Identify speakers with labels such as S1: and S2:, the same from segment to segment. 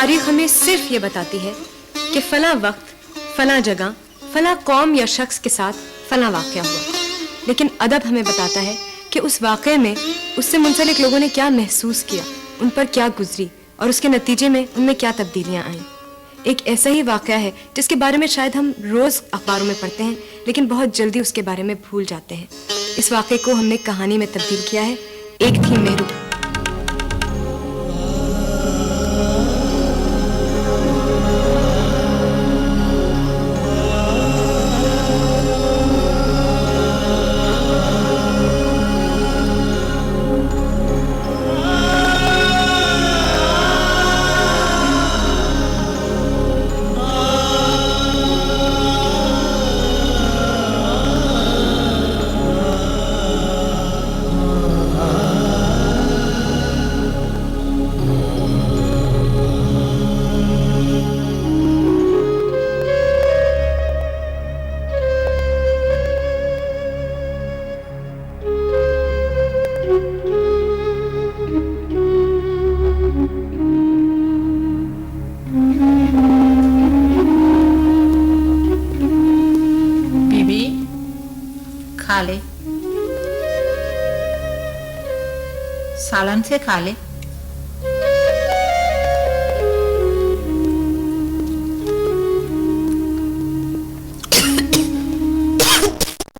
S1: तारीख हमें सिर्फ ये बताती है कि फला वक्त, फला जगह, फला कौम या शख्स के साथ फला वाक़या हुआ, लेकिन अदब हमें बताता है कि उस वाक़े में उससे मुंसलिक लोगों ने क्या महसूस किया, उन पर क्या गुजरी और उसके नतीजे में उनमें क्या तब्दीलियां आईं। एक ऐसा ही वाक़या है जिसके बारे में शायद हम रोज़ अखबारों में पढ़ते हैं, लेकिन बहुत जल्दी उसके बारे में भूल जाते हैं। इस वाक़े को हमने कहानी में तब्दील किया है। एक थी मेहरू।
S2: खा ले, सालन से खा ले।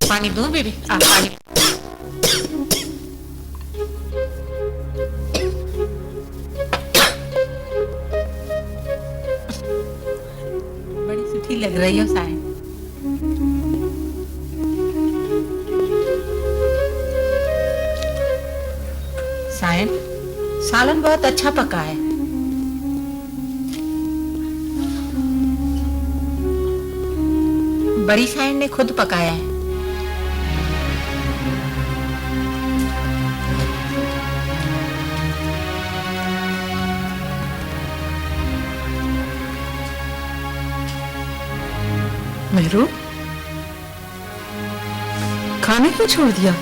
S2: पानी दो बेबी, पानी। बड़ी सूखी लग रही हो सायन। सायन, सालन बहुत अच्छा पका है। बड़ी सायन ने खुद पकाया है।
S3: मेहरू, खाने क्यों छोड़ दिया?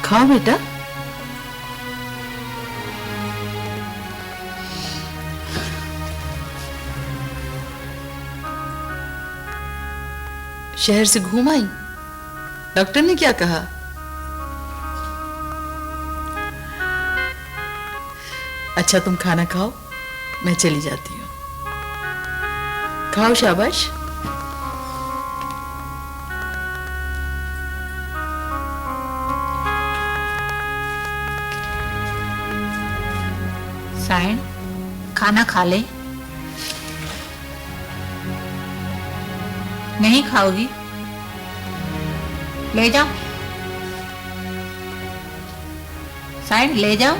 S3: खाओ बेटा। शहर से घूम आई? डॉक्टर ने क्या कहा? अच्छा तुम खाना खाओ, मैं चली जाती हूँ। खाओ, शाबाश।
S2: सायन, खाना खा ले। नहीं खाओगी? ले जाओ सायन, ले जाओ।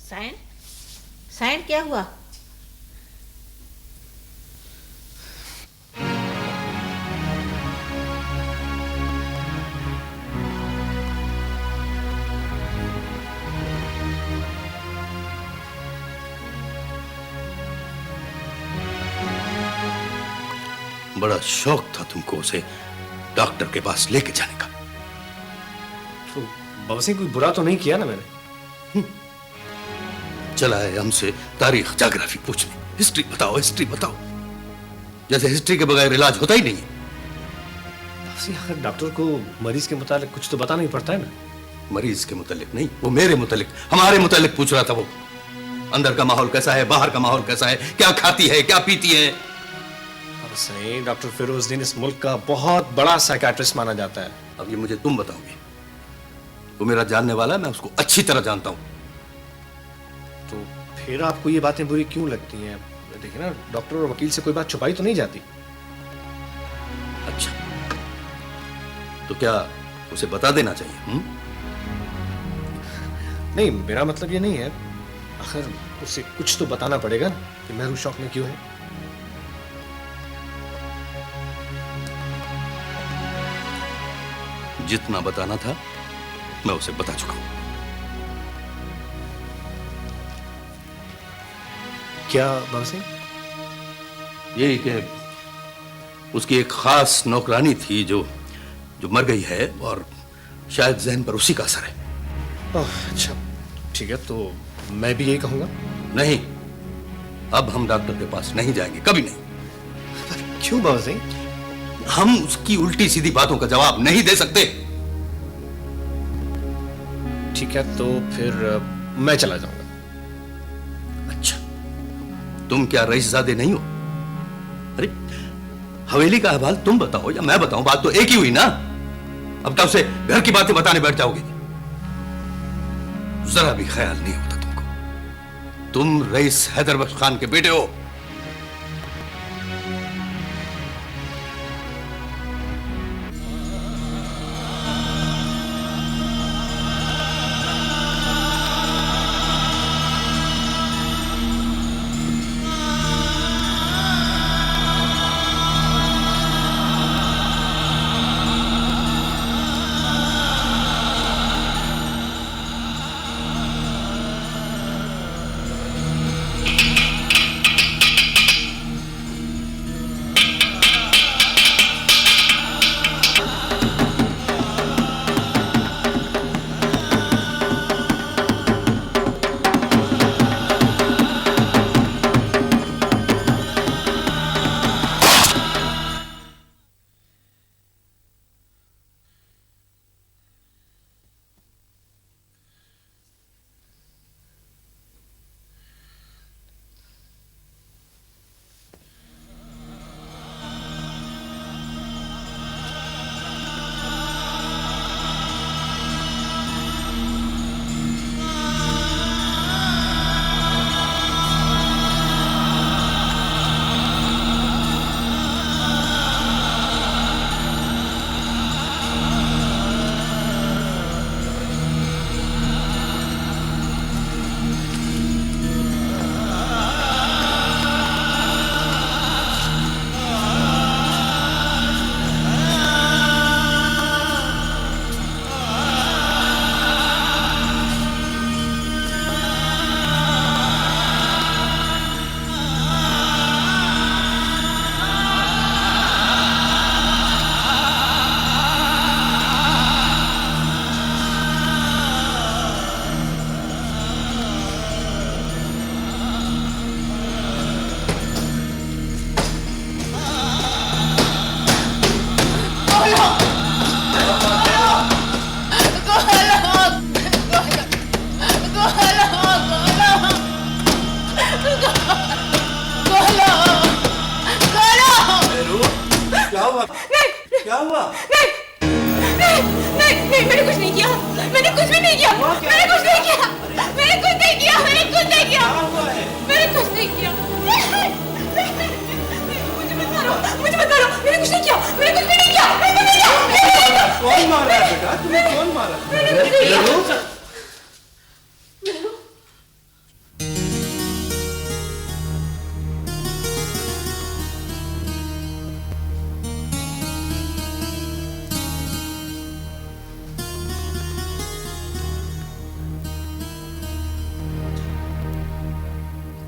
S2: सायन, सायन क्या हुआ?
S4: बड़ा शौक था तुमको उसे डॉक्टर के पास लेके जाने का।
S5: तो बाबा सिंह कोई बुरा तो नहीं किया ना मैंने?
S4: चला है हमसे तारीख जोग्राफी पूछने, हिस्ट्री बताओ, हिस्ट्री बताओ, जैसे हिस्ट्री के बगैर इलाज होता ही नहीं है।
S5: आखिर डॉक्टर को मरीज के मुतालिक कुछ तो बताना ही पड़ता है ना।
S4: मरीज के मुतालिक नहीं, वो मेरे मुतालिक, हमारे मुतालिक पूछ रहा था। वो अंदर का माहौल कैसा है, बाहर का माहौल कैसा है, क्या खाती है, क्या पीती है।
S5: सही, डॉक्टर फिरोजुद्दीन इस मुल्क का बहुत बड़ा साइकियाट्रिस्ट माना जाता है।
S4: अब ये मुझे तुम बताओगे, वो मेरा जानने वाला है, मैं उसको अच्छी तरह जानता हूं।
S5: तो फिर आपको ये बातें बुरी क्यों लगती हैं? देखिए ना, डॉक्टर और वकील से कोई बात छुपाई तो नहीं जाती।
S4: अच्छा, तो क्या उसे बता देना चाहिए?
S5: नहीं, मेरा मतलब ये नहीं है, आखिर उसे कुछ तो बताना पड़ेगा ना कि महरू शौक में क्यों है।
S4: जितना बताना था मैं उसे बता चुका हूं।
S5: क्या बाबा सिंह?
S4: यही कि उसकी एक खास नौकरानी थी जो मर गई है, और शायद जहन पर उसी का असर है।
S5: ओह, अच्छा ठीक है, तो मैं भी यही कहूंगा।
S4: नहीं, अब हम डॉक्टर के पास नहीं जाएंगे, कभी नहीं।
S5: क्यों बाबा सिंह?
S4: हम उसकी उल्टी सीधी बातों का जवाब नहीं दे सकते।
S5: ठीक है, तो फिर मैं चला जाऊंगा।
S4: अच्छा, तुम क्या रईसजादे नहीं हो? अरे, हवेली का अहवाल तुम बताओ या मैं बताऊं, बात तो एक ही हुई ना। अब तब से घर की बातें बताने बैठ जाओगे। जरा भी ख्याल नहीं होता तुमको। तुम रईस हैदर बख्श खान के बेटे हो।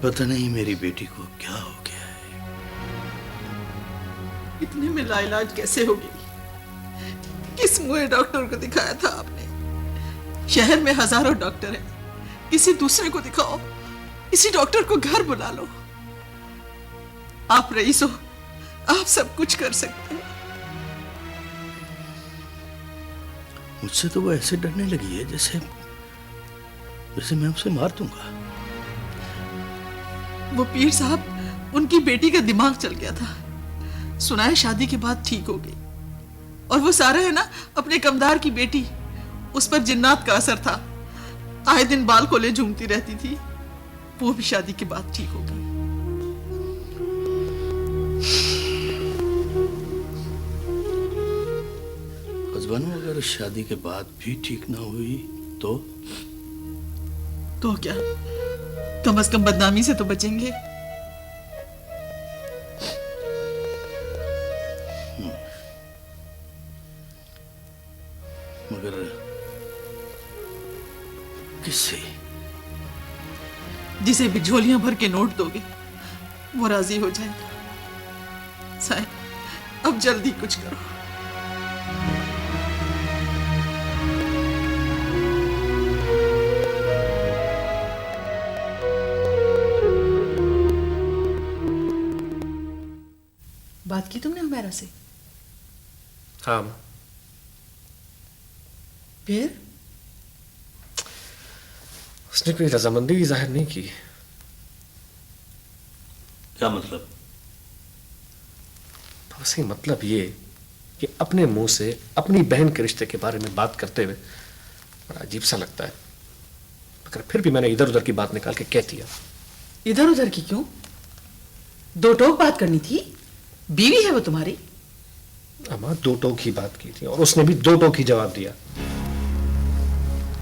S4: पता नहीं मेरी बेटी को क्या हो गया है।
S3: इतने में लाइलाज कैसे हो गई? किस मुंह डॉक्टर को दिखाया था आपने? शहर में हजारों डॉक्टर हैं, किसी दूसरे को दिखाओ, किसी डॉक्टर को घर बुला लो। आप रईस हो, आप सब कुछ कर सकते हो।
S4: मुझसे तो वो ऐसे डरने लगी है जैसे मैं उसे मार दूंगा।
S3: वो पीर साहब, उनकी बेटी का दिमाग चल गया था। सुना है शादी के बाद ठीक हो गई। और वो सारा है ना, अपने कमदार की बेटी, उस पर जिन्नात का असर था। आए दिन बाल कोले झूमती रहती थी। वो भी शादी के बाद ठीक हो गई।
S4: कज़बानो, अगर शादी के बाद भी ठीक ना हुई तो
S3: क्या, कम से कम बदनामी से तो बचेंगे।
S4: मगर किससे?
S3: जिसे भी झोलियां भर के नोट दोगे वो राजी हो जाएगा। साहिब, अब जल्दी कुछ करो।
S2: बात की तुमने हुमैरा से?
S5: हाँ,
S2: फिर?
S5: उसने कोई रजामंदी जाहिर नहीं की।
S4: क्या मतलब?
S5: तो सही मतलब ये कि अपने मुंह से अपनी बहन के रिश्ते के बारे में बात करते हुए बड़ा अजीब सा लगता है, मगर फिर भी मैंने इधर उधर की बात निकाल के कह दिया।
S2: इधर उधर की क्यों? दो टोक बात करनी थी। बीवी है वो तुम्हारी।
S5: अम्मा, दो टोक ही बात की थी और उसने भी दो टोक ही जवाब दिया।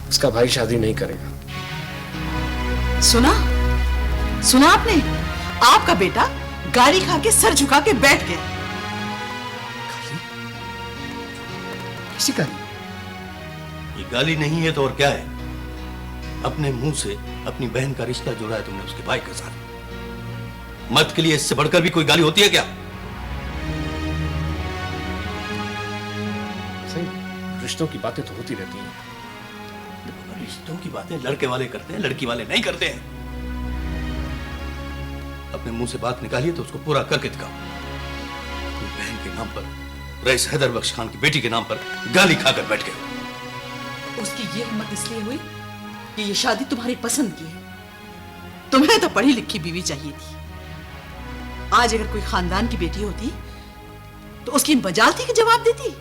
S5: उसका भाई शादी नहीं करेगा।
S2: सुना आपने? आपका बेटा गाली खा के सर झुका के बैठ गया।
S5: किसी का?
S4: ये गाली नहीं है तो और क्या है? अपने मुंह से अपनी बहन का रिश्ता जोड़ा है तुमने उसके भाई के साथ। मर्द के लिए इससे बढ़कर भी कोई गाली होती है क्या?
S5: सही, रिश्तों की बातें तो होती रहती हैं।
S4: रिश्तों की बातें लड़के वाले करते हैं, लड़की वाले नहीं करते हैं। अपने मुंह से बात निकालिए तो उसको पूरा करके दिखाओ। अपनी बहन के नाम पर, रईस हैदर बख्श खान की बेटी के नाम पर गाली खाकर बैठ गए।
S2: उसकी ये हिम्मत इसलिए हुई कि ये शादी तुम्हारी पसंद की है। तुम्हें तो पढ़ी लिखी बीवी चाहिए थी। आज अगर कोई खानदान की बेटी होती तो उसकी मजाल थी कि जवाब देती।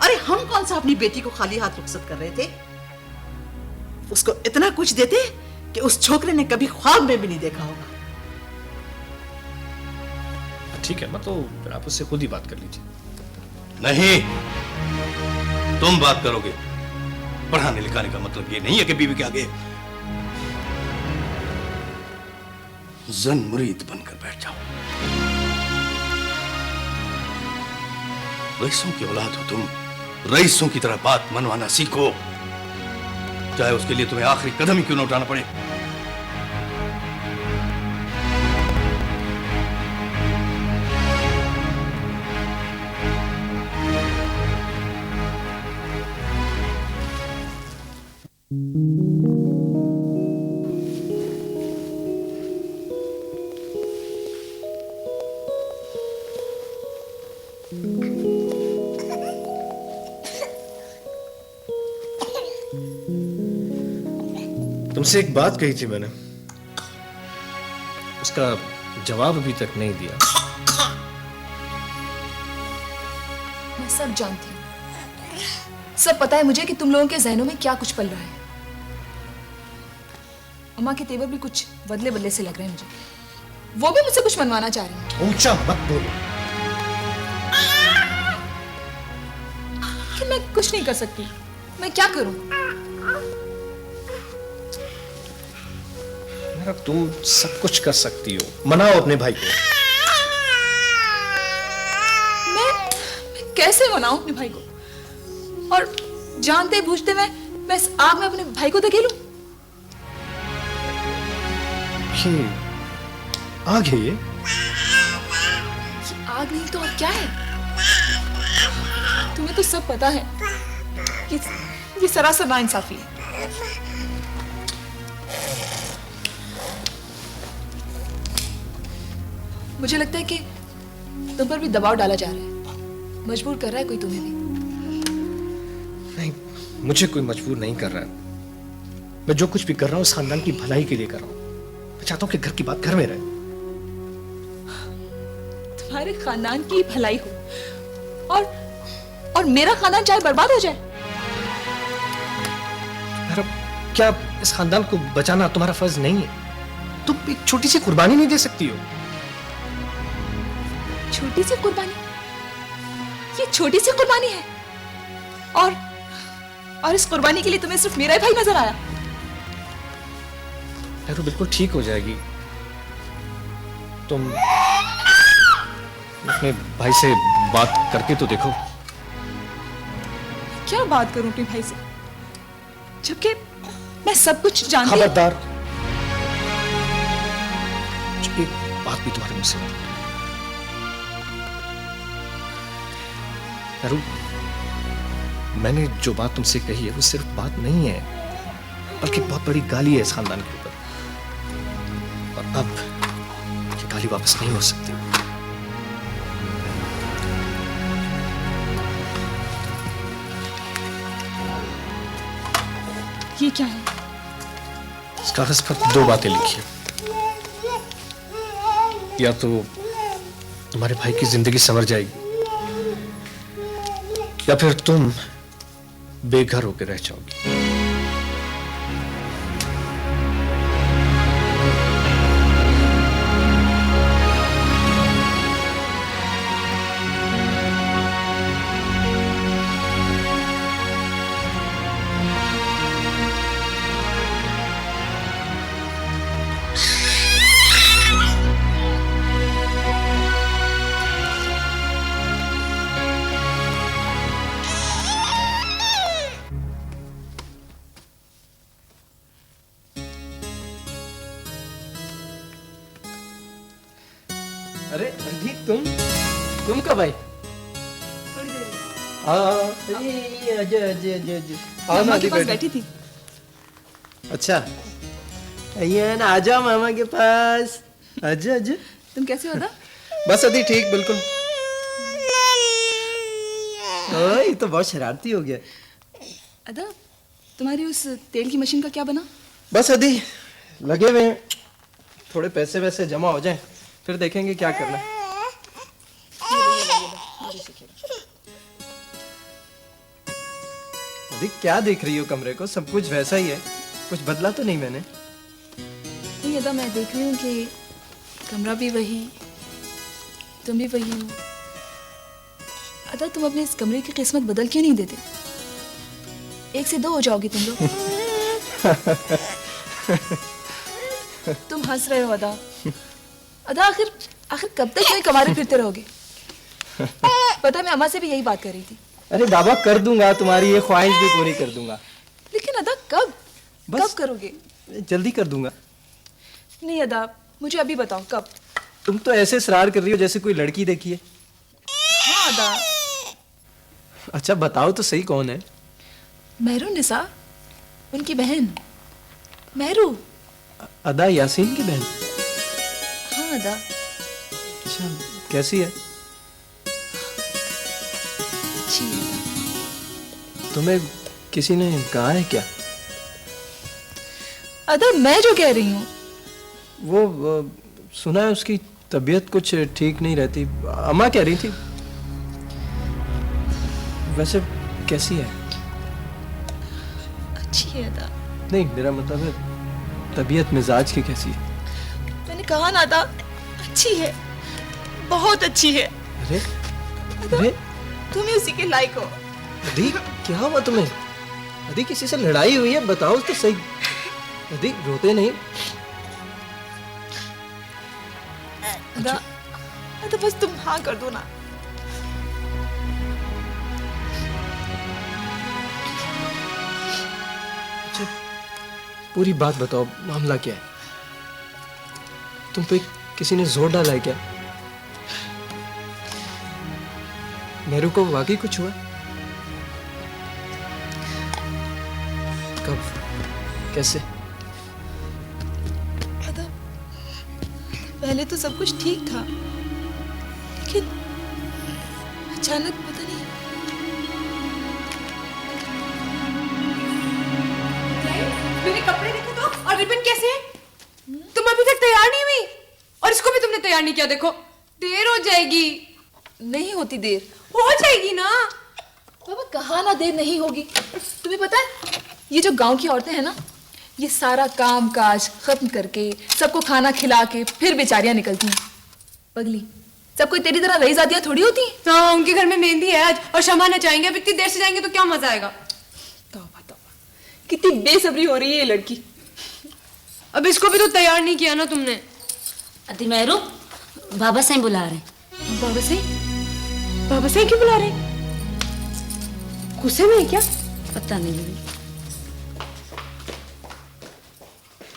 S2: अरे हम कौन सा अपनी बेटी को खाली हाथ रुखसत कर रहे थे? उसको इतना कुछ देते कि उस छोकरे ने कभी ख्वाब में भी नहीं देखा होगा।
S5: ठीक है, तो फिर आप उससे खुद ही बात कर लीजिए।
S4: नहीं, तुम बात करोगे। पढ़ाने लिखाने का मतलब ये नहीं है कि बीवी के आगे जन मुरीद बनकर बैठ जाओ। रईसों की औलाद हो तुम, रईसों की तरह बात मनवाना सीखो, चाहे उसके लिए तुम्हें आखिरी कदम ही क्यों न उठाना पड़े।
S5: तुमसे एक बात कही थी मैंने, उसका जवाब अभी तक नहीं दिया।
S6: मैं सब जानती हूँ, सब पता है मुझे कि तुम लोगों के जहनों में क्या कुछ पल रहा है। अम्मा के तेवर भी कुछ बदले बदले से लग रहे हैं मुझे। वो भी मुझसे कुछ मनवाना चाह रही हैं।
S5: ऊंचा मत बोलो।
S6: कि मैं कुछ नहीं कर सकती, मैं क्या करूं?
S5: तुम सब कुछ कर सकती हो, मनाओ अपने भाई को।
S6: मैं कैसे मनाऊं अपने भाई को? और जानते बूझते मैं इस आग में अपने भाई को धकेलूं?
S5: ये आग है? ये
S6: आग नहीं तो और क्या है? तुम्हें तो सब पता है। ये सरासर नाइंसाफी है। मुझे लगता है कि तुम पर भी दबाव डाला जा रहा है, मजबूर कर रहा है कोई तुम्हें भी।
S5: नहीं, मुझे कोई मजबूर नहीं कर रहा है। मैं जो कुछ भी कर रहा हूँ इस खानदान की भलाई के लिए कर रहा हूँ। मैं चाहता हूँ कि घर की बात घर में रहे।
S6: तुम्हारे खानदान की भलाई हो और मेरा खानदान चाहे बर्बाद हो जाए।
S5: क्या इस खानदान को बचाना तुम्हारा फर्ज नहीं है? तुम एक छोटी सी कुर्बानी नहीं दे सकती हो?
S6: छोटी सी कुर्बानी? ये छोटी सी कुर्बानी है? और इस कुर्बानी के लिए तुम्हें सिर्फ मेरा ही भाई नजर आया?
S5: नेहरू बिल्कुल ठीक हो जाएगी। तुम अपने भाई से बात करके तो देखो।
S6: क्या बात करूं अपने भाई से, जबकि मैं सब कुछ जानती हूं।
S5: खबरदार, एक बात भी तुम्हारे मुंह से नहीं। नेहरू, मैंने जो बात तुमसे कही है वो सिर्फ बात नहीं है, बल्कि बहुत बड़ी गाली है इस खानदान के ऊपर। और अब ये गाली वापस नहीं हो सकती।
S6: ये क्या है?
S5: इस कागज पर दो बातें लिखी है। या तो तुम्हारे भाई की जिंदगी संवर जाएगी, या फिर तुम बेघर होकर रह जाओगी।
S7: अरे अभी तुम कब आई? अजय अजय अजय अजय
S6: मामा के पास बैठी थी।
S7: अच्छा, अय्या ना, आजा मामा के पास। अजय अजय,
S6: तुम कैसे हो?
S7: बस अभी ठीक, बिल्कुल। ओए, ये तो बहुत शरारती हो गया।
S6: अदा, तुम्हारी उस तेल की मशीन का क्या बना?
S7: बस अभी लगे हुए हैं, थोड़े पैसे वैसे जमा हो जाएं, फिर देखेंगे क्या करना है। अभी क्या देख रही हो कमरे को? सब कुछ वैसा ही है, कुछ बदला तो नहीं मैंने?
S6: नहीं अदा, मैं देख रही हूँ कि कमरा भी वही, तुम भी वही हो। अदा, तुम अपने इस कमरे की किस्मत बदल क्यों नहीं देते? 1 से 2 हो जाओगे तुम लोग। तुम हंस रहे हो अदा। अदा, आखिर कब तक यूं ही कमारे फिरते रहोगे? पता है, मैं अम्मा से भी यही बात कर रही थी।
S7: अरे बाबा, कर दूंगा, तुम्हारी ये ख्वाहिश भी पूरी कर दूंगा।
S6: लेकिन अदा, कब करोगे?
S7: जल्दी कर दूंगा।
S6: नहीं अदा, मुझे अभी बताओ कब।
S7: तुम तो ऐसे इसरार कर रही हो जैसे कोई लड़की देखी है।
S6: हाँ अदा।
S7: अच्छा बताओ तो सही, कौन है?
S6: मेहरू निसा, उनकी बहन मेहरू।
S7: अदा यासीन की बहन?
S6: हाँ अदा।
S7: अच्छा, कैसी है?
S6: अच्छी है अदा।
S7: तुम्हें किसी ने कहा है क्या?
S6: अदा, मैं जो कह रही हूँ
S7: वो सुना है उसकी तबीयत कुछ ठीक नहीं रहती, अम्मा कह रही थी। वैसे कैसी है?
S6: अच्छी है अदा।
S7: नहीं, मेरा मतलब है तबीयत मिजाज की कैसी है?
S6: मैंने कहा ना अदा, अच्छी है, बहुत अच्छी है।
S7: अरे अरे,
S6: तुम ही उसी के लायक हो।
S7: अदी क्या हुआ तुम्हें? अदी किसी से लड़ाई हुई है? बताओ तो सही। अदी रोते नहीं।
S6: अदा, अदा बस तुम हाँ कर दो ना।
S7: अच्छा, पूरी बात बताओ, मामला क्या है? तुम पे किसी ने जोर डाला है क्या? मेरू को वाकई कुछ हुआ? कब? कैसे?
S6: अदा, पहले तो सब कुछ ठीक था, लेकिन अचानक पता नहीं।
S1: मेरे कपड़े देखो तो, और रिबन कैसे है? तुम अभी तक तैयार नहीं हुई, और इसको भी तुमने तैयार नहीं किया। देखो, देर हो जाएगी।
S6: नहीं होती देर।
S1: हो जाएगी ना।
S6: बाबा, कहा ना देर नहीं होगी। तुम्हें पता है, ये जो गांव की औरतें हैं ना, ये सारा काम काज खत्म करके सबको खाना खिला के फिर बेचारियां निकलती हैं। पगली, सब कोई तेरी तरह रही जातियां थोड़ी होती हैं।
S1: हाँ, उनके घर में मेहंदी है आज और शमा नचाएंगे। अब इतनी देर से जाएंगे तो क्या मजा आएगा।
S6: तौबा तौबा, कितनी बेसब्री हो रही है ये लड़की।
S1: अब इसको भी तो तैयार नहीं किया ना तुमने।
S8: अति मेहरू, बाबा साईं बुला रहे।
S1: बाबा साईं? बाबा साईं क्यों बुला रहे? गुस्से में है क्या?
S8: पता नहीं बीवी।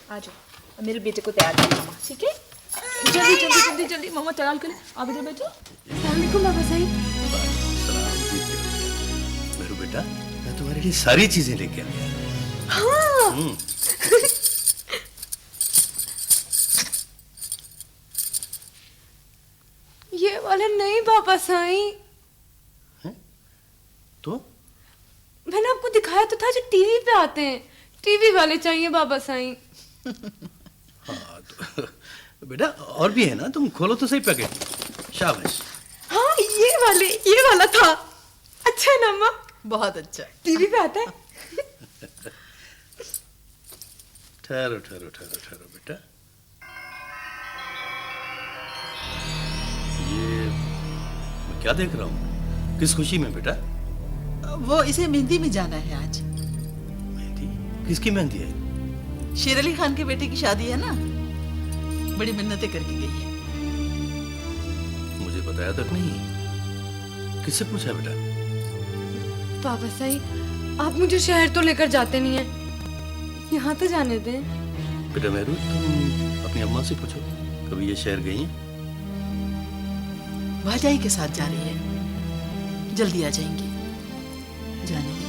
S6: आ जाओ, अब मेरे बेटे को तैयार कर मामा, ठीक है? जल्दी जल्दी जल्दी जल्दी मामा तैयार करें। आप इधर बैठो।
S1: अस्सलाम वालेकुम बाबा साईं।
S4: मेरू बेटा, मैं तुम्हारे लिए सारी चीजें लेके आ गया।
S1: हाँ। ये वाले नहीं बाबा साईं।
S4: तो
S1: मैंने आपको दिखाया तो था जो टीवी पे आते हैं। टीवी वाले चाहिए बाबा साईं।
S4: हाँ तो बेटा और भी है ना, तुम खोलो तो सही पैकेट। शाबाश।
S1: हाँ, ये वाला था। अच्छा है ना अम्मा?
S2: बहुत अच्छा।
S1: टीवी पे आता है।
S4: ठहरो ठहरो ठहरो ठहरो बेटा। ये मैं क्या देख रहा हूँ? किस खुशी में बेटा?
S2: वो इसे मेहंदी में जाना है आज।
S4: मेहंदी? किसकी मेहंदी है?
S2: शेर अली खान के बेटे की शादी है ना, बड़ी मिन्नतें करके गई है।
S4: मुझे बताया तक नहीं। किससे पूछा बेटा?
S1: बाबा साईं, आप मुझे शहर तो लेकर जाते नहीं हैं। यहाँ तो जाने दें।
S4: बेटा मेहरू, तुम अपनी अम्मा से पूछो, कभी ये शहर गई हैं?
S2: भाजाई के साथ जा रही है, जल्दी आ जाएंगी। जाने दे।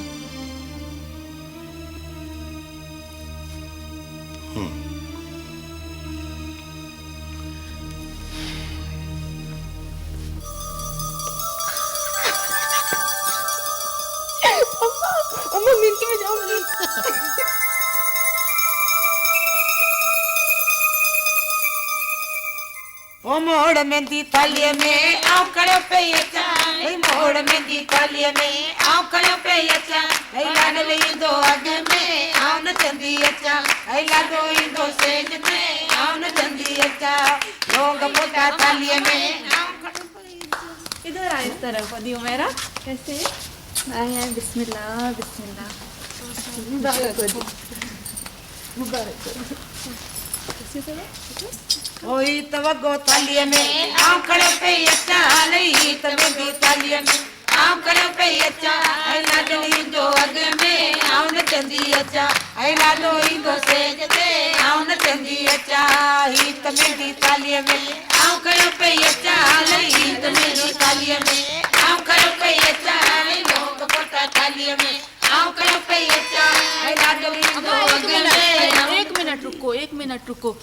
S1: अम्मा मिनट में जाऊंगी।
S9: ओ मोड़ मेहंदी थालिए में आंकड़ों पे ये चाय, मोड़ मेहंदी थालिए में आंकड़ों पे ये चाय, लाडले इंदो आगे में आउन चंदी अच्छा, लाडो इंदो सेज में आउन चंदी अच्छा, लोग पोता थालिए में।
S6: इधर आए इस तरफ। अदी उमेरा कैसे है? आए बिस्मिल्लाह बिस्मिल्लाह। मुबारक हो दी, मुबारक हो। कैसे चलो?
S9: ओई तवगो थालिए में आंकड़ों पे ये चाय, तवगो थालिए में आंकड़ों पे ये चाय, लाडो इंदो आगे में आउन चंदी अच्छा, लाडो इंदो सेज में आउन चंदी अच्छा, तमेरी थालिए में आंकड़ों पे ये चाय, तमेरी थालिए में आंकड़ों पे ये चाय, लोग पोता थालिए में आंकड़ों पे ये चाय, लाडो इंदो आगे में।
S6: एक मिनट रुको।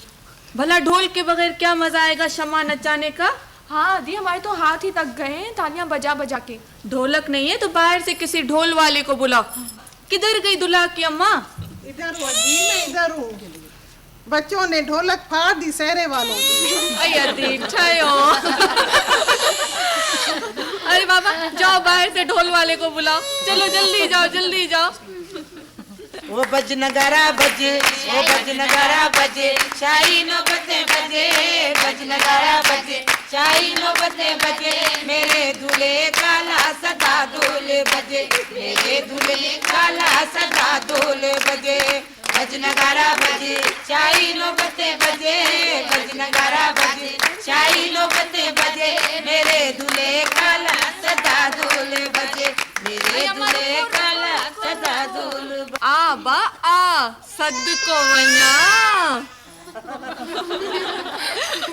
S10: भला ढोल के बगैर क्या मजा आएगा शमा नचाने का?
S6: हाँ दी, हमारे तो हाथ ही तक गए हैं तालियां बजा बजा के।
S10: ढोलक नहीं है तो बाहर से किसी ढोल वाले को बुलाओ। किधर गई दुल्हा की अम्मा?
S3: इधर हूँ जी, मैं इधर हूँ। बच्चों ने ढोलक फाड़ दी सहरे वालों की।
S10: अरे बाबा जाओ बाहर से ढोल वाले को बुलाओ। चलो जल्दी जाओ जल्दी जाओ।
S9: ओ बज नगारा बजे, ओ बज नगारा बजे, शाही नौबते बजे, बज नगारा बजे, शाही नौबते बजे, मेरे दूल्हे काला सदा दूल्हे बजे, मेरे दूल्हे काला सदा दूल्हे बजे, बज नगारा बजे, शाही नौबते बजे, बज नगारा बजे, शाही नौबते बजे, मेरे दूल्हे काला सदा दूल्हे बजे, मेरे दूल्हे काला सदा दूल्हे।
S10: आ बा आ सद को वना।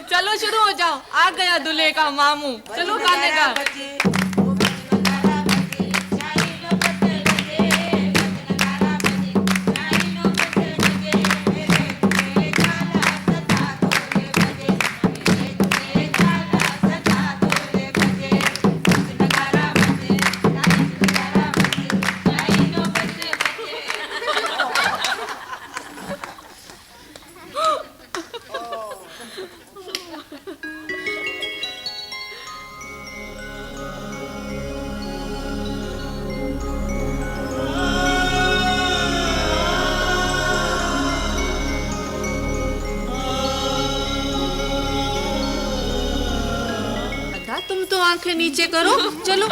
S10: चलो शुरू हो जाओ। आ गया दूल्हे का मामू। चलो गाने का। आंखें नीचे करो, चलो।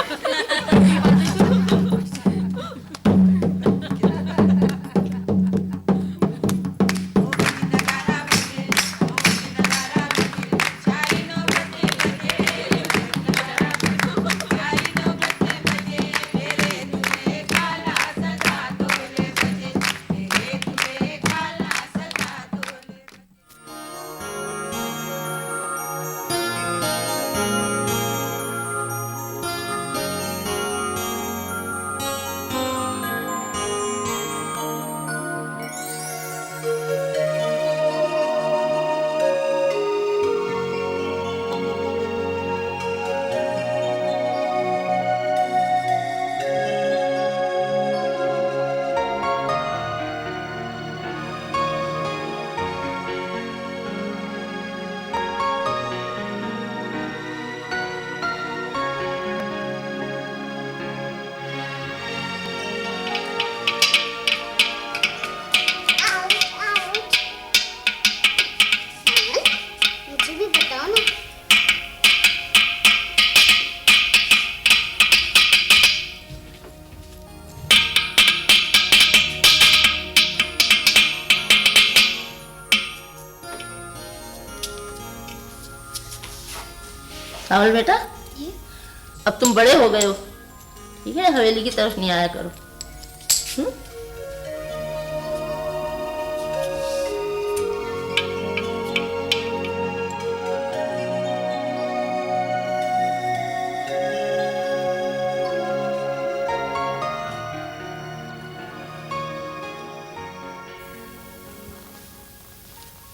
S11: मुझे भी बताओ ना।
S9: राहुल बेटा, अब तुम बड़े हो गए हो, ठीक है? हवेली की तरफ नहीं आया करो।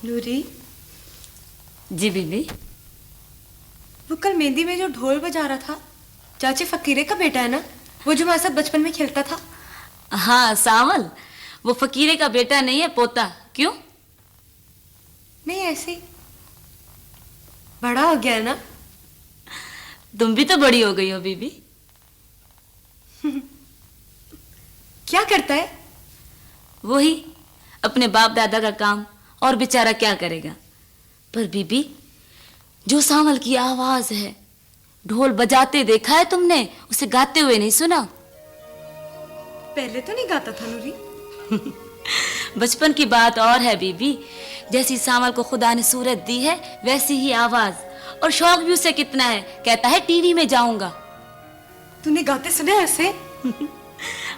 S1: नूरी,
S8: जी बीबी।
S1: वो कल मेहंदी में जो ढोल बजा रहा था, चाचे फकीरे का बेटा है ना? वो जो हमारे साथ बचपन में खेलता था।
S8: हाँ सावल, वो फकीरे का बेटा नहीं है, पोता। क्यों?
S1: नहीं, ऐसे ही। बड़ा हो गया है ना?
S8: तुम भी तो बड़ी हो गई हो बीबी।
S1: क्या करता है?
S8: वही अपने बाप दादा का काम, और बेचारा क्या करेगा। पर बीबी, जो सावल की आवाज है, ढोल बजाते देखा है तुमने? उसे गाते हुए नहीं सुना?
S1: पहले तो नहीं गाता था नूरी।
S8: बचपन की बात और है बीबी। जैसी सावल को खुदा ने सूरत दी है, वैसी ही आवाज, और शौक भी उसे कितना है। कहता है टीवी में जाऊंगा।
S1: तूने गाते सुने ऐसे?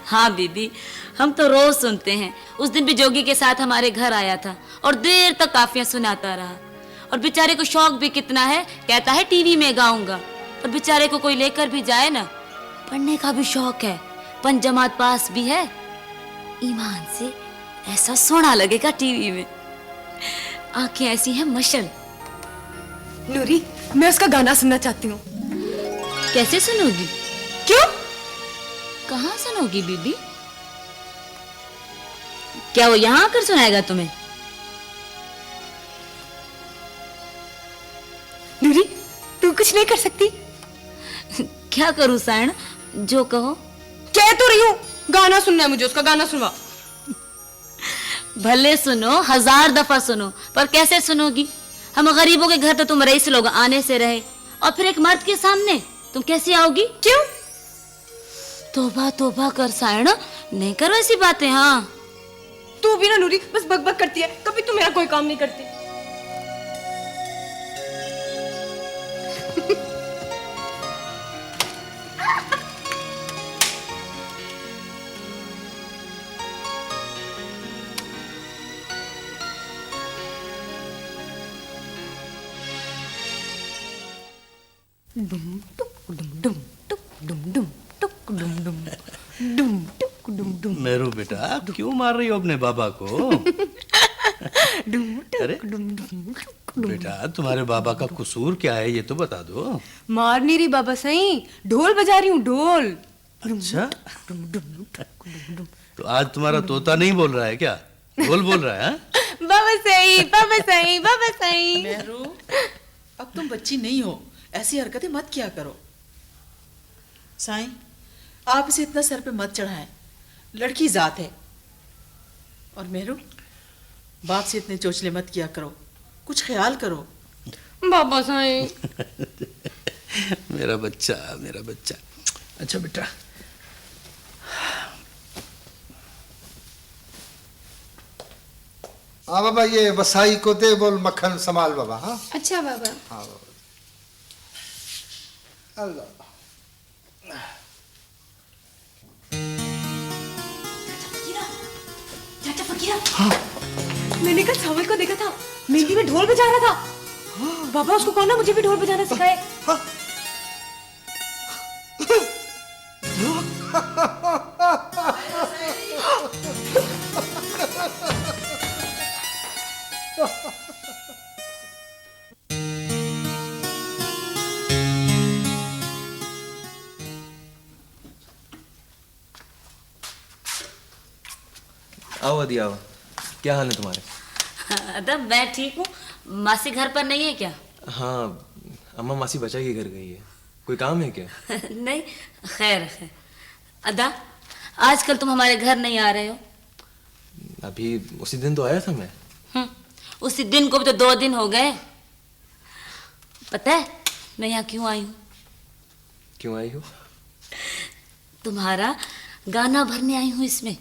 S8: हाँ बीबी, हम तो रोज सुनते हैं। उस दिन भी जोगी के साथ हमारे घर आया था और देर तक काफियां सुनाता रहा। और बेचारे को शौक भी कितना है, कहता है टीवी में गाऊंगा। और बेचारे को कोई लेकर भी जाए ना, पढ़ने का भी शौक है, पंजमात पास भी है। ईमान से ऐसा सोना लगेगा टीवी में, आंखें ऐसी हैं मशल।
S1: नूरी, मैं उसका गाना सुनना चाहती हूँ।
S8: कैसे सुनोगी?
S1: क्यों?
S8: कहाँ सुनोगी बीबी? क्या वो यहाँ आकर सुनाएगा तुम्हें?
S1: नूरी, तू कुछ नहीं कर सकती?
S8: क्या करूं सायण, जो कहो।
S1: कह तो रही हूँ, गाना सुनना है मुझे, उसका गाना सुनवा।
S8: भले सुनो, 1000 दफा सुनो, पर कैसे सुनोगी? हम गरीबों के घर तो तुम रईस लोग आने से रहे, और फिर एक मर्द के सामने तुम कैसे आओगी?
S1: क्यों?
S8: तोबा तोबा कर सायण, नहीं करो ऐसी बातें। हाँ,
S1: तू भी ना नूरी, बस बकबक करती है, कभी तू मेरा कोई काम नहीं करती।
S4: मेरू बेटा, क्यों मार रही हो अपने बाबा को? अरे बेटा, तुम्हारे बाबा का कसूर क्या है, ये तो बता दो।
S1: मार नहीं रही बाबा सही, ढोल बजा रही हूँ, ढोल।
S4: अच्छा, तो आज तुम्हारा तोता नहीं बोल रहा है क्या? ढोल बोल रहा है?
S1: बाबा सही, बाबा सही, बाबा सही।
S2: मेहरू, अब तुम बच्ची नहीं हो, ऐसी हरकतें मत किया करो। साईं, आप इसे इतना सर पे मत चढ़ाएं, लड़की जात है। और मेहरू, बाप से इतने चोचले मत किया करो, कुछ ख्याल करो।
S1: बाबा साईं।
S4: मेरा बच्चा, मेरा बच्चा। अच्छा बेटा,
S11: हाँ बाबा, ये वसाई को दे बोल मक्खन संभाल बाबा। हाँ
S10: अच्छा बाबा।
S11: हाँ बाबा। अल्लाह।
S1: चाचा फकीरा, हाँ। मैंने कल सावल को देखा था, मेहंदी में ढोल बजा रहा था। हाँ। बाबा उसको कौन ना मुझे भी ढोल बजाना सिखाए। हाँ।
S5: आओ अदी आओ, क्या हाल है तुम्हारे?
S8: अदब मैं ठीक हूँ। मासी घर पर नहीं है क्या?
S5: हाँ, अम्मा मासी बचा के घर गई है। कोई काम है क्या?
S8: नहीं, खैर है। अदा, आजकल तुम हमारे घर नहीं आ रहे हो।
S5: अभी उसी दिन तो आया था मैं।
S8: उसी दिन को भी तो 2 दिन हो गए। पता है मैं यहाँ क्यों आई हूँ?
S5: क्यों आई हो?
S8: तुम्हारा गाना भरने आई हूँ इसमें।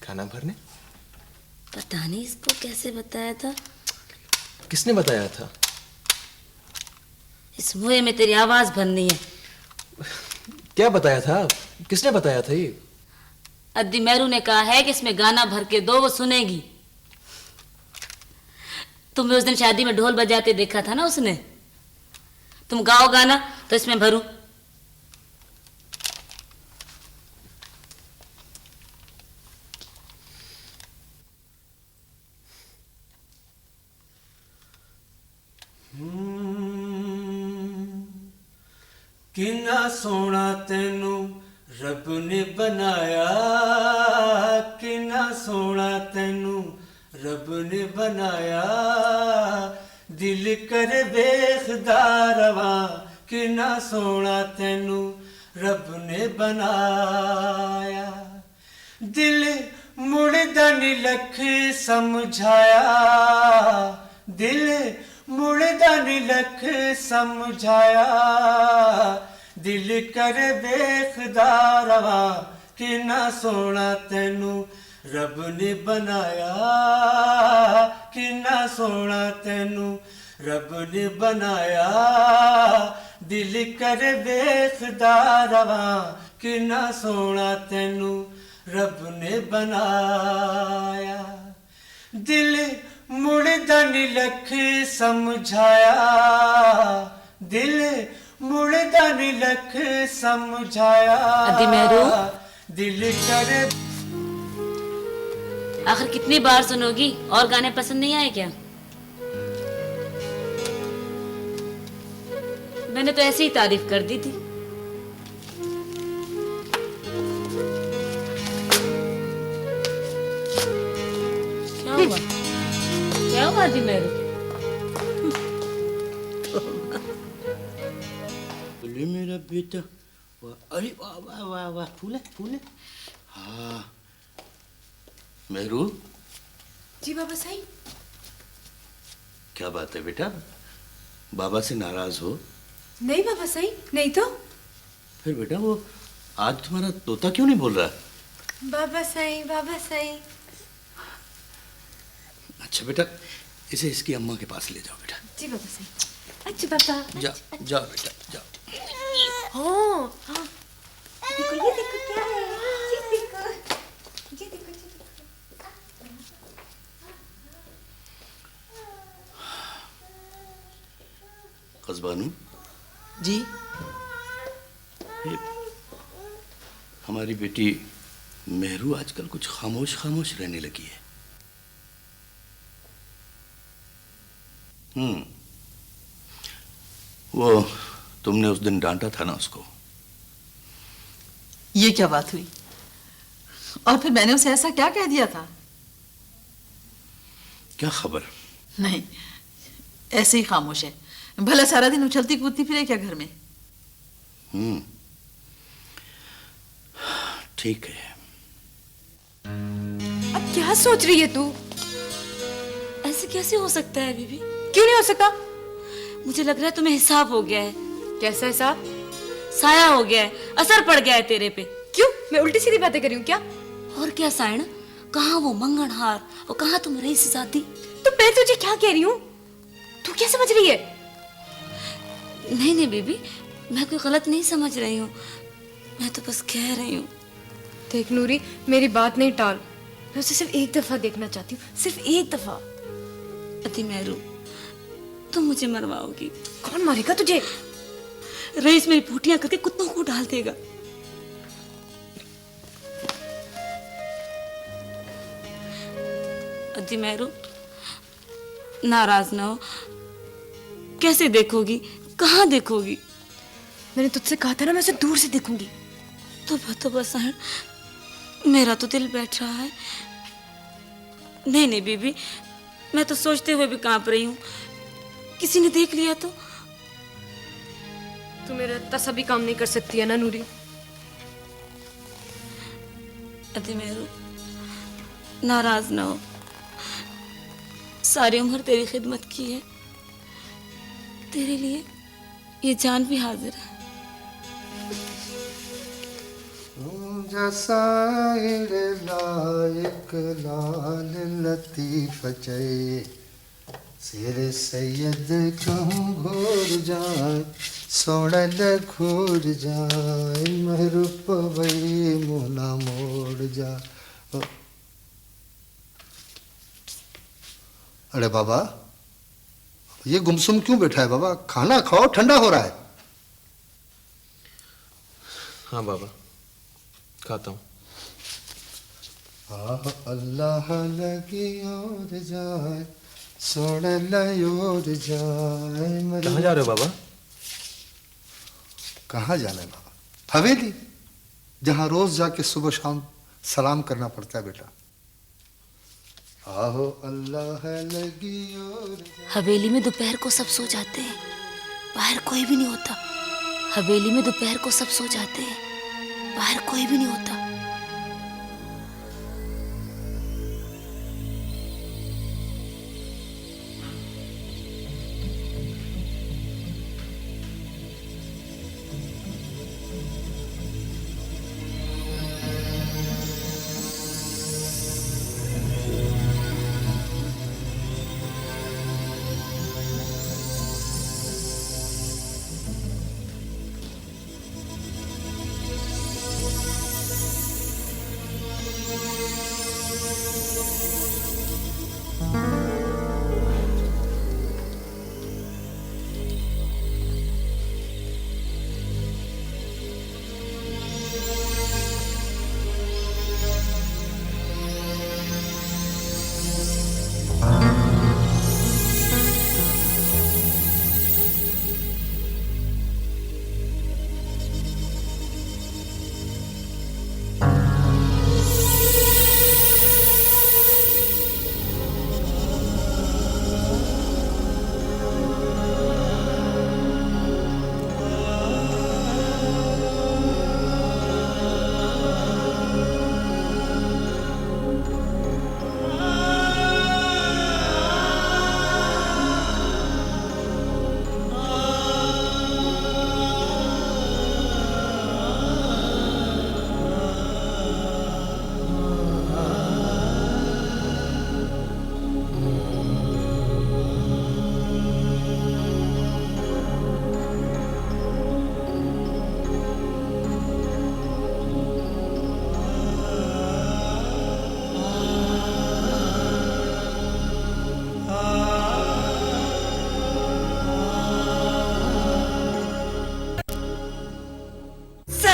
S5: खाना भरने?
S8: पता नहीं इसको कैसे बताया था।
S5: किसने बताया था?
S8: इस मुँह में तेरी आवाज भरनी है।
S5: क्या बताया था? किसने बताया था ये?
S8: अद्दी मेरू ने कहा है कि इसमें गाना भर के दो, वो सुनेगी। तुम्हें उस दिन शादी में ढोल बजाते देखा था ना उसने। तुम गाओ गाना तो इसमें भरूं।
S12: किन्ना सोना तेनू रब ने बनाया, किन्ना सोना तेनू रब ने बनाया। दिल कर वेखदा रवा, किन्ना सोना तेनू रब ने बनाया। दिल मुड़दा नी लख समझाया, दिल मुड़दा नी लख समझाया। दिल कर वेखदा रवा, किन्ना सोना तेनू रब ने बनाया, किन्ना सोना तेनू रब ने बनाया। दिल कर वेखदा रवा, किन्ना सोना तेनू रब ने बनाया। दिल मुड़दा नी लख समझाया, दिल मुड़दा नी लख समझाया।
S8: अद्दी मेरू,
S12: दिल कर।
S8: आखिर कितनी बार सुनोगी? और गाने पसंद नहीं आए क्या? मैंने तो ऐसे ही तारीफ कर दी थी। क्या हुआ? क्या हुआ अद्दी मेरू?
S4: बोले मेरा बेटा, वाह, अरे वाह वाह वाह वाह, फूल है, फूल है। हाँ मेहरू।
S1: जी बाबा साईं।
S4: क्या बात है बेटा, बाबा से नाराज हो?
S1: नहीं बाबा साईं, नहीं तो।
S4: फिर बेटा वो आज तुम्हारा तोता क्यों नहीं बोल रहा?
S1: बाबा साईं, बाबा साईं।
S4: अच्छा बेटा, इसे इसकी अम्मा के पास ले जाओ बेटा।
S1: जी बाबा साईं। अच्छा बाबा।
S4: जाओ जाओ बेटा जाओ।
S1: हाँ हाँ, देखो ये देखो क्या है, ये देखो, ये देखो, ये देखो।
S4: कस्बानू
S2: जी।
S4: हमारी बेटी मेहरू आजकल कुछ खामोश खामोश रहने लगी है। वो तुमने उस दिन डांटा था ना उसको।
S2: ये क्या बात हुई? और फिर मैंने उसे ऐसा क्या कह दिया था?
S4: क्या खबर?
S2: नहीं, ऐसे ही खामोश है। भला सारा दिन उछलती कूदती फिरे क्या घर में?
S4: ठीक है।
S1: अब क्या सोच रही है तू?
S8: ऐसे कैसे हो सकता है बीबी?
S1: क्यों नहीं हो सकता?
S8: मुझे लग रहा है तुम्हें हिसाब हो गया है।
S1: कैसा है साहब?
S8: साया हो गया है, असर पड़ गया है तेरे पे।
S1: क्यों? मैं उल्टी सीधी बातें कर रही हूँ क्या?
S8: और क्या सायण, कहाँ वो मंगनहार और कहाँ तुम रईसजादी?
S1: तो मैं तुझे क्या कह रही हूँ, तू क्या समझ रही है?
S8: नहीं नहीं बीबी, मैं कोई गलत नहीं समझ रही हूँ, मैं तो बस कह रही हूँ।
S1: देख नूरी, मेरी बात नहीं टाल, मैं उसे सिर्फ एक दफा देखना चाहती हूँ, सिर्फ एक दफा।
S8: अति मेहरू, तुम मुझे मरवाओगी।
S1: कौन मारेगा तुझे?
S8: रईस मेरी पोटियां करके कुत्तों को डाल देगा। अति मेहरू, नाराज ना हो। कैसे देखोगी, कहाँ देखोगी?
S1: मैंने तुझसे कहा था ना, मैं उसे दूर से देखूंगी।
S8: तो बस सायण, मेरा तो दिल बैठ रहा है। नहीं नहीं बीबी, मैं तो सोचते हुए भी कांप रही हूँ, किसी ने देख लिया तो?
S1: तू मेरा इतना सा भी काम नहीं कर सकती है ना नूरी?
S8: अति मेहरू, नाराज ना हो। सारी उम्र तेरी खिदमत की है, तेरे लिए ये जान भी हाजिर है।
S11: जसाइर लायक लाल लतीफ चए सिर सैयद कहूँ घोर जाए सोनल घूर जाए महरूप वही मुना मोड़ जा। अरे बाबा, ये गुमसुम क्यों बैठा है बाबा? खाना खाओ, ठंडा हो रहा है।
S5: हाँ बाबा, खाता हूँ।
S11: अल्लाह लगी और जाए सोन लयोर जाए।
S5: कहाँ जा रहे हो बाबा?
S11: कहाँ जाना है बाबा? हवेली, जहाँ रोज जाके सुबह शाम सलाम करना पड़ता है बेटा। आहो अल्लाह लगी और
S8: हवेली में दोपहर को सब सो जाते हैं, बाहर कोई भी नहीं होता। हवेली में दोपहर को सब सो जाते हैं, बाहर कोई भी नहीं होता।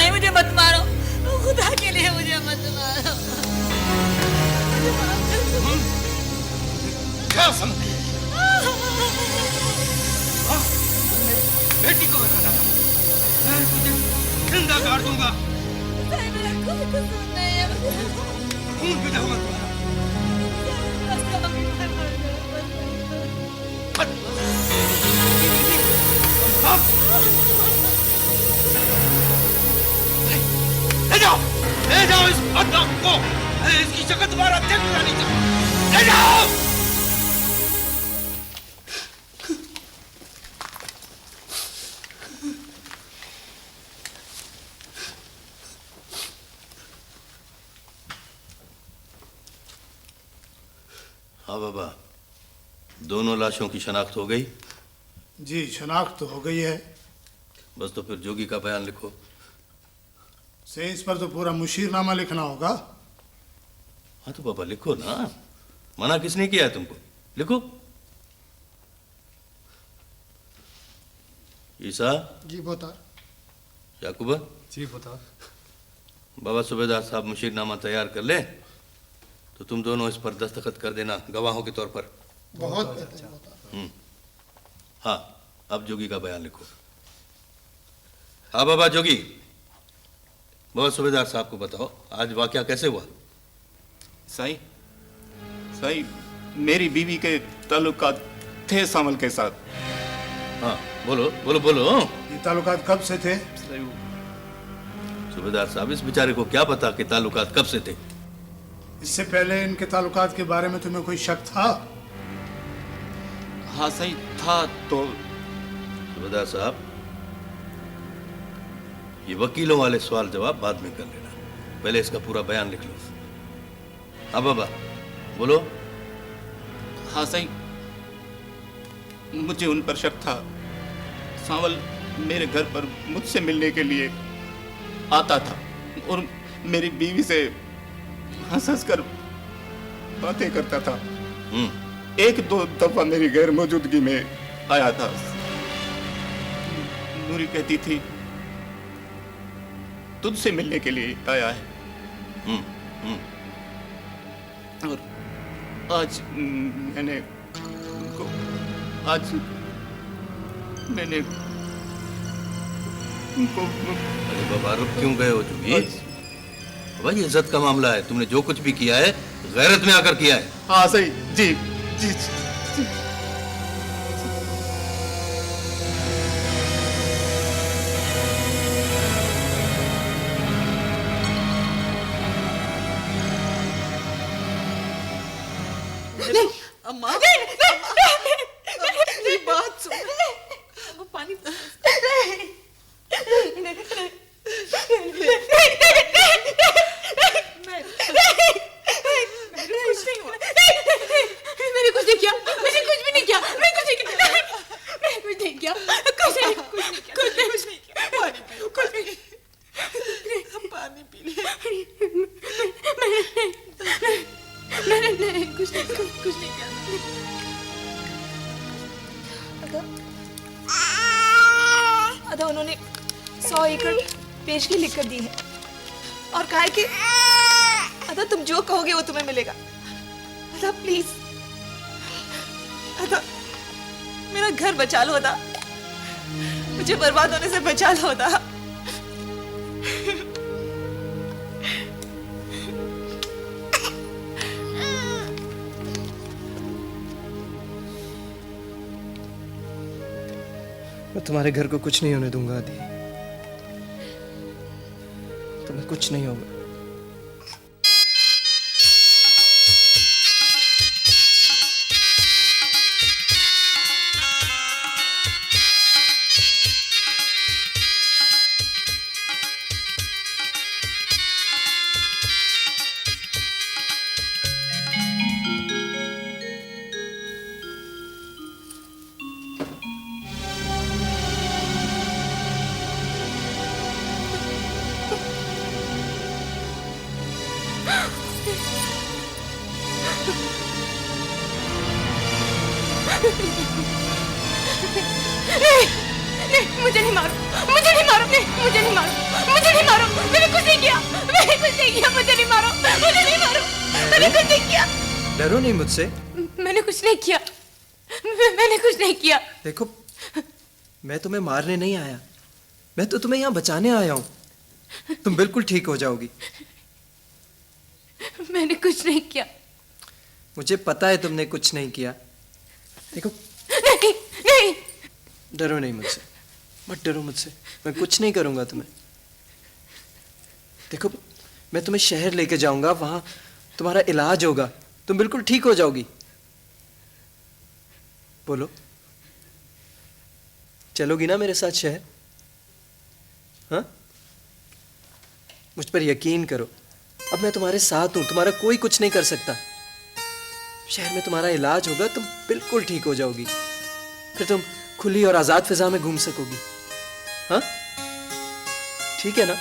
S8: मुझे मत मारो, खुदा के लिए मुझे मत मारो।
S4: क्या समझे? बेटी को बता रहा, मैं तुझे जिंदा गाड़ दूंगा।
S8: मेरा कोई कसूर नहीं है।
S4: खून पीता हुआ तुम्हारा। ले जाओ इस बदनाम को, इसकी शक्ल दोबारा देखना नहीं चाहता। ले जाओ। हाँ बाबा, दोनों लाशों की शनाख्त हो गई?
S13: जी शनाख्त तो हो गई है।
S4: बस तो फिर जोगी का बयान लिखो।
S13: से इस पर तो पूरा मुशीरनामा लिखना होगा।
S4: हाँ तो बाबा लिखो ना, मना किसने किया है तुमको? लिखो। ईसा।
S11: जी बता।
S4: याकूबा।
S5: जी बता।
S4: बाबा सूबेदार साहब मुशीरनामा तैयार कर ले, तो तुम दोनों इस पर दस्तखत कर देना गवाहों के तौर पर।
S11: बहुत अच्छा।
S4: हाँ, अब जोगी का बयान लिखो। हाँ बाबा जोगी, बाबा सूबेदार साहब को बताओ आज वाकया कैसे हुआ?
S14: साईं, मेरी बीवी के ताल्लुकात थे सामल के साथ।
S4: हाँ बोलो बोलो बोलो।
S13: ये ताल्लुकात कब से थे?
S4: सूबेदार साहब, इस बेचारे को क्या पता कि ताल्लुकात कब से थे?
S13: इससे पहले इनके ताल्लुकात के बारे में तुम्हें कोई शक था?
S14: हाँ सही था। तो
S4: सूबेदार साहब, ये वकीलों वाले सवाल जवाब बाद में कर लेना, पहले इसका पूरा बयान लिख लो। हाँ बाबा बोलो।
S14: हाँ सही, मुझे उन पर शक था। सावल मेरे घर पर मुझसे मिलने के लिए आता था और मेरी बीवी से हंस हंस कर बातें करता था। एक दो दफा मेरी गैर मौजूदगी में आया था। नूरी कहती थी तुझसे मिलने के लिए आया है। और आज मैंने
S4: अरे बाबा रुक क्यों गए हो जोगी? बाबा ये इज्जत का मामला है, तुमने जो कुछ भी किया है गैरत में आकर किया है।
S14: हाँ सही। जी जी, जी।
S2: अम्मा, मेरी बात सुन। वो पानी
S10: मैंने कुछ नहीं किया, मुझे कुछ भी नहीं किया, मैं कुछ नहीं किया, मैंने कुछ नहीं किया, कुछ नहीं किया, पानी पी ले। मैंने कुछ नहीं किया।
S6: अदा उन्होंने 100 एकड़ पेशगी लिख कर दी है और कहा है कि अदा तुम जो कहोगे वो तुम्हें मिलेगा। अदा प्लीज, अदा मेरा घर बचा लो, अदा मुझे बर्बाद होने से बचा लो अदा।
S5: मैं तुम्हारे घर को कुछ नहीं होने दूंगा आदि, तुम्हें कुछ नहीं होगा।
S10: नहीं, मुझे नहीं मारो, मुझे नहीं मारो, नहीं, मुझे नहीं मारो, मुझे नहीं मारो, मैंने कुछ नहीं किया, मैंने कुछ नहीं किया, मुझे नहीं मारो, मुझे नहीं मारो, मैंने कुछ नहीं किया।
S5: डरो नहीं मुझसे।
S10: मैंने कुछ नहीं किया, मैंने कुछ नहीं किया।
S5: देखो, मैं तुम्हें मारने नहीं आया, मैं तो तुम्हें यहाँ बचाने आया हूँ। तुम बिल्कुल ठीक हो जाओगी।
S10: मैंने कुछ नहीं किया।
S5: मुझे पता है तुमने कुछ नहीं किया। देखो,
S10: नहीं, नहीं।
S5: डरो नहीं मुझसे, मत डरो मुझसे, मैं कुछ नहीं करूंगा तुम्हें। देखो, मैं तुम्हें शहर लेके जाऊंगा, वहां तुम्हारा इलाज होगा, तुम बिल्कुल ठीक हो जाओगी। बोलो, चलोगी ना मेरे साथ शहर? हाँ? मुझ पर यकीन करो, अब मैं तुम्हारे साथ हूं, तुम्हारा कोई कुछ नहीं कर सकता।
S7: शहर में तुम्हारा इलाज होगा, तुम बिल्कुल ठीक हो जाओगी। फिर तुम खुली और आजाद फिजा में घूम सकोगी। हाँ, ठीक है ना?